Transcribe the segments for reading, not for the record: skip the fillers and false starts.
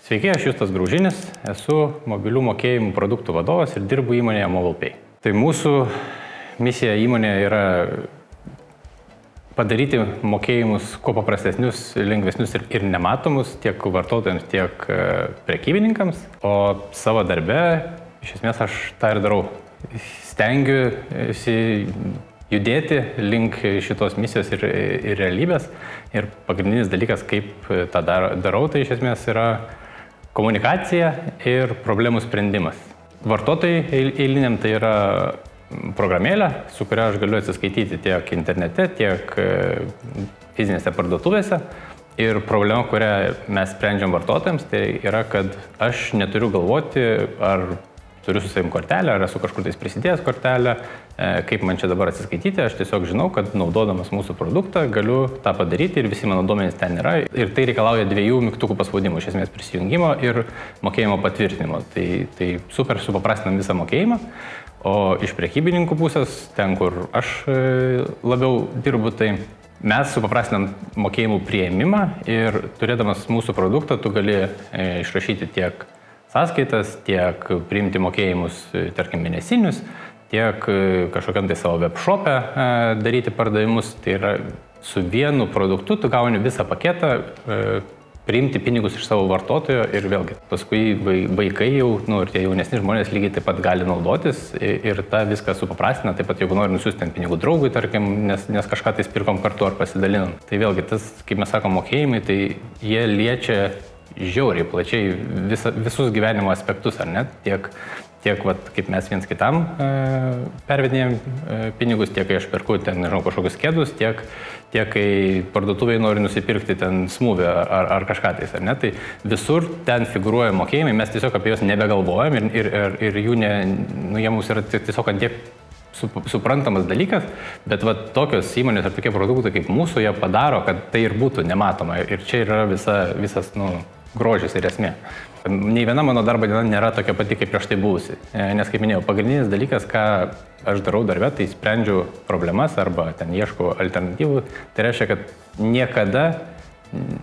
Sveiki, aš Justas Graužinis, esu mobilių mokėjimų produktų vadovas ir dirbu įmonėje MobilePay. Tai mūsų misija įmonėje yra padaryti mokėjimus kuo paprastesnius, lengvesnius ir nematomus tiek vartotojams, tiek prekybininkams. O savo darbe, iš esmės, aš tą ir darau. Stengiuosi judėti link šitos misijos ir realybės. Ir pagrindinis dalykas, kaip tą darau, tai iš esmės yra komunikacija ir problemų sprendimas. Vartotojai eiliniam tai yra programėlė, su kuria aš galiu atsiskaityti tiek internete, tiek fizinėse parduotuvėse. Ir problema, kurią mes sprendžiam vartotojams, tai yra, kad aš neturiu galvoti, ar turiu su savim kortelę, ar esu kažkur tais prisidėjęs kortelę, kaip man čia dabar atsiskaityti. Aš tiesiog žinau, kad naudodamas mūsų produktą galiu tą padaryti ir visi mano duomenys ten yra. Ir tai reikalauja 2 mygtukų paspaudimų, iš esmės prisijungimo ir mokėjimo patvirtinimo. Tai super supaprastinam visą mokėjimą. O iš prekybininkų pusės, ten kur aš labiau dirbu, tai mes supaprastinam mokėjimų priėmimą ir turėdamas mūsų produktą, tu gali išrašyti tiek sąskaitas, tiek priimti mokėjimus, tarkim, mėnesinius, tiek kažkokiam tai savo webshop'e daryti pardavimus. Tai yra su vienu produktu tu gauni visą paketą, priimti pinigus iš savo vartotojo ir vėlgi. Paskui vaikai jau, ir tie jaunesni žmonės lygiai taip pat gali naudotis ir tą viską supaprastina. Taip pat jeigu nori nusiųsti pinigų draugui, tarkim, nes kažką tai pirkom kartu ar pasidalinom. Tai vėlgi tas, kaip mes sakom, mokėjimai, tai jie liečia žiauriai plačiai visus gyvenimo aspektus, ar ne? Tiek kaip mes viens kitam pervedinėjom pinigus, tiek kai aš perku ten, nežinau, kažkokius kėdus, tiek kai parduotuvėje nori nusipirkti ten smūvį ar kažką tais, ar ne? Tai visur ten figūruoja mokėjimai, mes tiesiog apie juos nebegalvojam ir jų jie mums yra tiesiog ant tiek suprantamas dalykas, bet tokios įmonės ar tokie produktai kaip mūsų, jie padaro, kad tai ir būtų nematoma. Ir čia yra visas grožis ir esmė. Nei viena mano darbo diena nėra tokia pati, kaip prieš tai buvusi. Nes, kaip minėjau, pagrindinis dalykas, ką aš darau darbe, tai sprendžiu problemas arba ten ieškau alternatyvų. Tai reiškia, kad niekada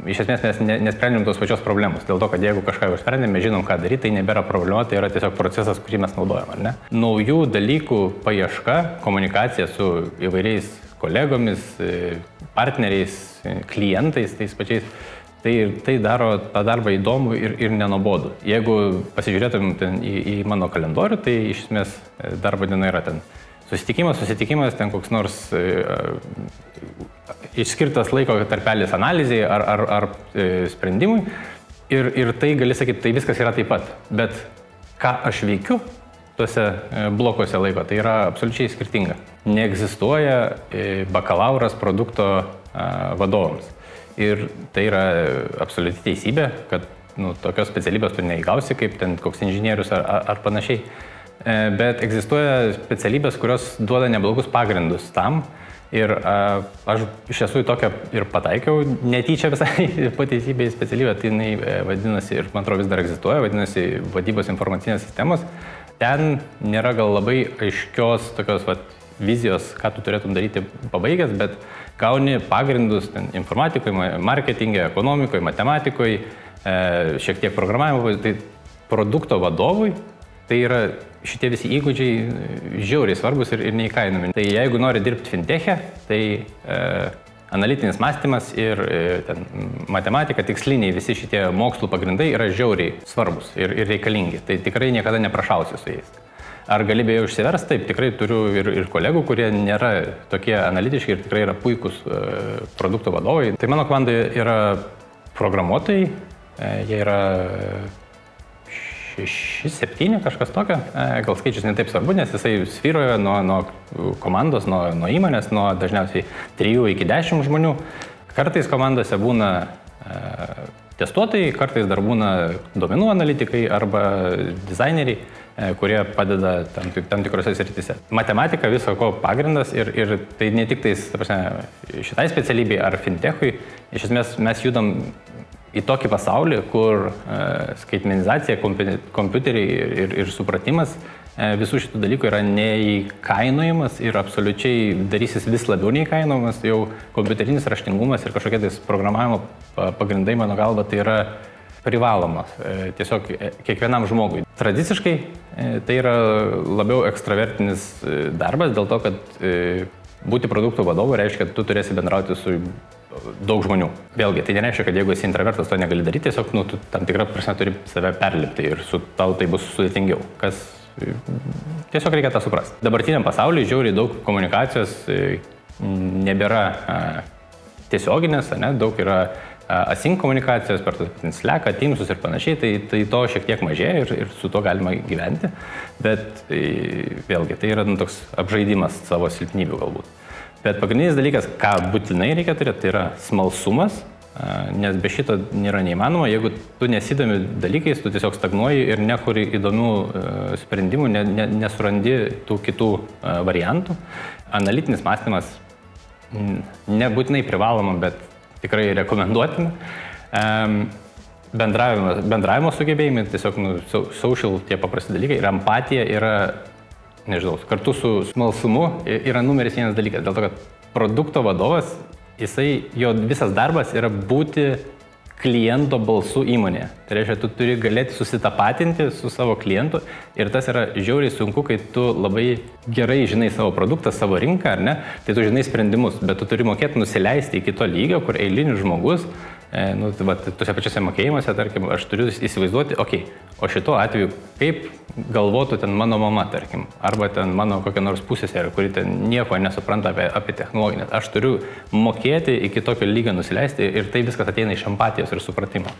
iš esmės mes nesprendžiam tos pačios problemos. Dėl to, kad jeigu kažką jau sprendėme, žinom, ką daryti, tai nebėra problema, tai yra tiesiog procesas, kurį mes naudojam, ar ne? Naujų dalykų paieška, komunikacija su įvairiais kolegomis, partneriais, klientais, tais pačiais, tai daro tą darbą įdomų ir nenobodų. Jeigu pasižiūrėtum į mano kalendorių, tai iš esmės darbo diena yra ten susitikimas, ten koks nors išskirtas laiko tarpelis analizai ar sprendimui ir tai gali sakyti, tai viskas yra taip pat. Bet ką aš veikiu tuose blokuose laiko, tai yra absoliučiai skirtinga. Neegzistuoja bakalauras produkto vadovams. Ir tai yra absoliuti teisybė, kad tokios specialybės tu neįgausi kaip ten koks inžinierius ar panašiai. Bet egzistuoja specialybės, kurios duoda neblogus pagrindus tam. Ir aš iš tiesų į tokią ir pataikiau, netyčia visai pateisybė į specialybę, tai jinai vadinasi, ir man atrodo vis dar egzistuoja, vadinasi vadybos informacinės sistemos. Ten nėra gal labai aiškios tokios vizijos, ką tu turėtum daryti pabaigęs, bet gauni pagrindus informatikoje, marketinge, ekonomikoje, matematikoje, šiek tiek programavimo. Tai produkto vadovui tai yra šitie visi įgūdžiai žiauriai svarbus ir neįkainojami. Tai jeigu nori dirbti fintech'e, tai analitinis mąstymas ir matematika, tiksliniai visi šitie mokslų pagrindai yra žiauriai svarbus ir reikalingi. Tai tikrai niekada neprašausi su jais. Ar gali be jų išsiversti? Taip, tikrai turiu ir kolegų, kurie nėra tokie analitiški ir tikrai yra puikūs produkto vadovai. Tai mano komandoje yra programuotojai, jie yra 6-7, kažkas tokio. Gal skaičius netaip svarbu, nes jisai svyruoja nuo komandos, nuo įmonės, nuo dažniausiai 3 iki 10 žmonių. Kartais komandose būna testuotojai, kartais dar būna duomenų analitikai arba dizaineriai, kurie padeda tam tikrose srityse. Matematika viso ko pagrindas ir tai ne tik šitai specialybei ar fintechui. Iš esmės mes judam į tokį pasaulį, kur skaitmenizacija, kompiuteriai ir supratimas visų šitų dalykų yra neįkainojamas ir absoliučiai darysis vis labiau neįkainojamas. Jau kompiuterinis raštingumas ir kažkokie tais programavimo pagrindai, mano galva, tai yra privalomas tiesiog kiekvienam žmogui. Tradiciškai tai yra labiau ekstravertinis darbas dėl to, kad būti produkto vadovu reiškia, kad tu turėsi bendrauti su daug žmonių. Vėlgi, tai nereiškia, kad jeigu esi intravertas, to negali daryti, tiesiog tu tam tikrą prasme turi save perlipti ir su tau tai bus sudėtingiau. Tiesiog reikia tą suprasti. Dabartiniam pasaulyje žiauriai daug komunikacijos nebėra tiesioginės, daug yra async komunikacijos per Slacką, Teamsus ir panašiai, tai to šiek tiek mažėja ir su to galima gyventi, bet vėlgi, tai yra toks apžaidimas savo silpnybių galbūt. Bet pagrindinis dalykas, ką būtinai reikia turėti, tai yra smalsumas, nes be šito nėra neįmanoma. Jeigu tu nesidomi dalykais, tu tiesiog stagnuoji ir nekuri įdomių sprendimų, nesurandi tų kitų variantų. Analitinis mąstymas nebūtinai privaloma, bet tikrai rekomenduotina. Bendravimo sugebėjimai, tiesiog social tie paprasti dalykai ir empatija yra, nežinau, kartu su smalsumu yra numeris vienas dalykas. Dėl to, kad produkto vadovas, jo visas darbas yra būti kliento balsu įmonėje. Tai reiškia, tu turi galėti susitapatinti su savo klientu ir tas yra žiauriai sunku, kai tu labai gerai žinai savo produktą, savo rinką, ar ne, tai tu žinai sprendimus, bet tu turi mokėti nusileisti iki to lygio, kur eilinis žmogus, tuose pačiuose mokėjimuose, tarkim, aš turiu įsivaizduoti, o šito atveju, kaip galvotų ten mano mama, tarkim, arba ten mano kokia nors pusseserė, kuri ten nieko nesupranta apie technologinės. Aš turiu mokėti iki tokio lygio nusileisti ir tai viskas ateina iš empatijos ir supratimo.